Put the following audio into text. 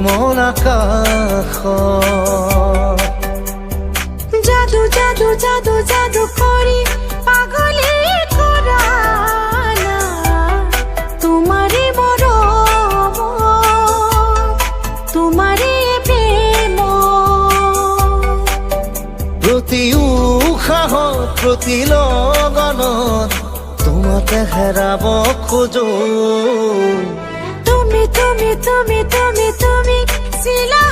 মন আকাশত জাদু জাদু জাদু জাদু করি পাগলে করা না তোমারে মরম তোমারে প্রেম প্রতি উশাহ প্রতি লগনত তোমাকে হেৰাব খোজো তুমি তুমি তুমি তুমি তুমি চিলা